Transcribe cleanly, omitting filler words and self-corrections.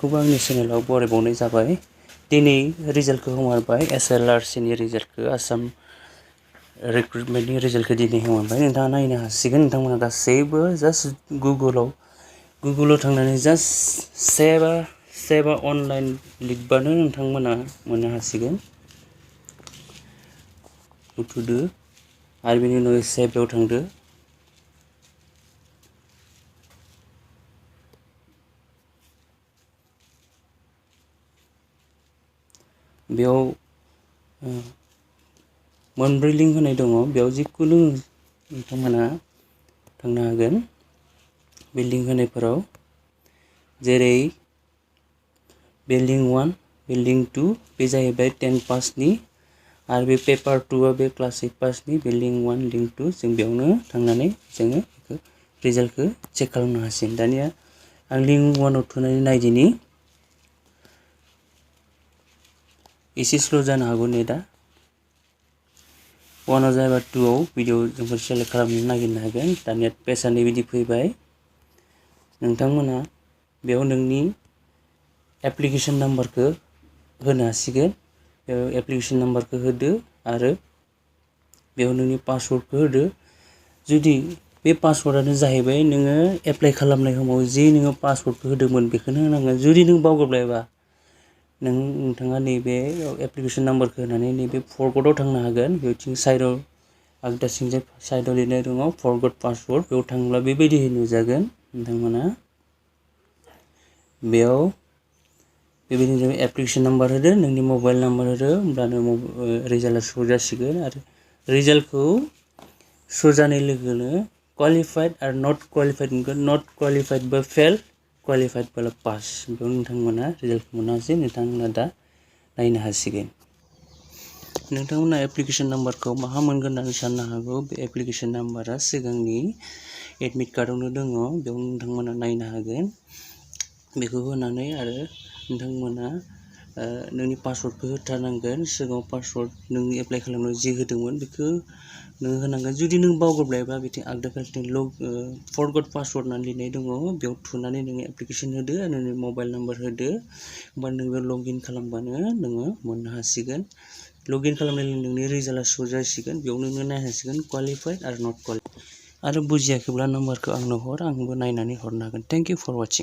खौबो आंनि चेनेलाव बरायबावनाय जाबाय। दिनै रिजाल्टखौ हमारबाय SLRC नि रिजाल्टखौ आसाम रिक्रुटमेन्टनि रिजाल्टखौ दिनै हमारबाय। नोंथाङा नायनो हासिगोन। नोंथांमोना गासैबो जास्ट गुगोलाव थांनानै जास्ट सेबा अनलाइन लिरबानो नोंथांमोना मोननो हासिगोन। थुदो आरो बेनि उनाव सेभआव थांदो। बेयाव मोनब्रै लिंक होनाय दङ। बेयाव जिकुनु नोंथांमोना थांनो हागोन। बे लिंक होनायफोराव जेरै बे लिंक 1 बे लिंक 2 बे जाहैबाय 10 पासनि आरो बे पेपार 2 आ बे क्लास 8 पासनि बे लिंक 1 लिंक 2 जों बेयावनो थांनानै जोङो रिजाल्टखौ चेक खालामनो हासिगोन। दानिया आं लिंक 1 आव थुनानै नायदिनि एसे स्ल' जानो हागौ नेटआ। 1 आव जायोबा 2 आव भिडिअ जोंफोर सेलेक्ट खालामनो नागिरनो हागोन। दानिया पेजआ बिदि फैबाय। नोंथांमोना बेयाव नोंनि एप्लिकेशन नाम्बारखौ होनो हासिगोन। बेयाव एप्लिकेशन नाम्बारखौ होदो आरो बेयाव नोंनि पासवर्डखौ होदो। जुदि बे पासवर्डआनो जाहैबाय नोङो एप्लाइ खालामनाय समाव जि नोङो पासवर्डखौ होदोंमोन बेखौनो होनांगोन। जुदि नों बावगारबायबा नोंथाङा नैबे एप्लिकेशन नाम्बारखौ होनानै नैबे फरगटआव थांनो हागोन। बेथिं साइडआव आगदाथिंजाय साइडआव लिरनाय दङ फरगट पासवर्ड। बेयाव थांब्ला बेबायदिहै नुजागोन। नोंथांमोना बेयाव बेबायदिनो एप्लिकेशन नाम्बार होदो, नोंनि मबाइल नाम्बार होदो, होमब्लानो रिजाल्टआ शो जासिगोन। आरो रिजाल्टखौ शो जानाय लोगोनो क्वालिफाइड आरो नट क्वालिफाइड मोनगोन। नट क्वालिफाइड बा फेल, क्वालिफाइड बा पास। बेयाव नोंथांमोना रिजाल्टखौ मोननो हासिगोन। नोंथांमोना दा नायनो हासिगोन। नोंथांमोना एप्लिकेशन नाम्बारखौ माहा मोनगोन होननानै साननो हागौ। बे एप्लिकेशन नाम्बारा सिगांनि एडमिट कार्डआवनो दङ। बेयाव नोंथांमोना नायनो हागोन। बेखौ होनानै आरो नोंथांमोना नोंनि पासवर्डखौ होथारनांगोन। सिगाङाव पासवर्ड नोंनि एप्लाइ खालामनायाव जि होदोंमोन बेखौ नों होनांगोन। जुदि नों बावगारबायबा बिथिं आगदा फारसेथिं फरगट पासवर्ड होननानै लिरनाय दङ। बेयाव थुनानै नोङो एप्लिकेशन होदो आरो नोंनि मबाइल नाम्बार होदो। होमबा नोङो लगइन खालामबानो नोङो मोननो हासिगोन। लगइन खालामनाय लोगो नोंनि रिजाल्टआ शो जासिगोन। बेयावनो नोङो नायहासिगोन क्वालिफाइड आरो नट क्वालिफाइड। आरो बुजियाखैब्ला नाम्बारखौ आंनो हर, आंबो नायनानै हरनो हागोन। Thank you for वाचिं।